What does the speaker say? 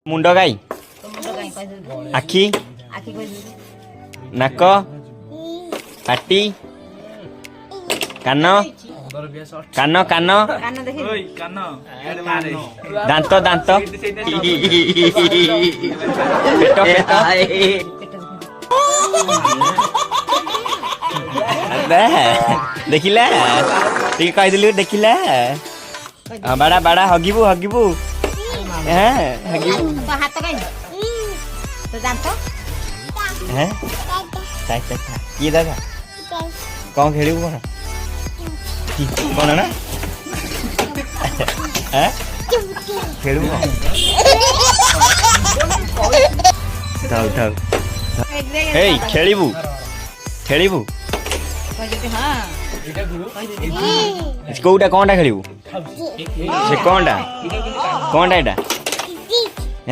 मुंड गाई आखि नाक पाटी कान कान कान दांत दांत पेट पेट देखिला कहीदेलु देखिला बाड़ा बाड़ा हगिबू हगिबू किए दादा कौन खेलू कौन कौन ना खेलू थाउ थाउ हे खेलिबू खेलिबू कोटा कौनटा खेलिबू से कौनटा कौनटा एटा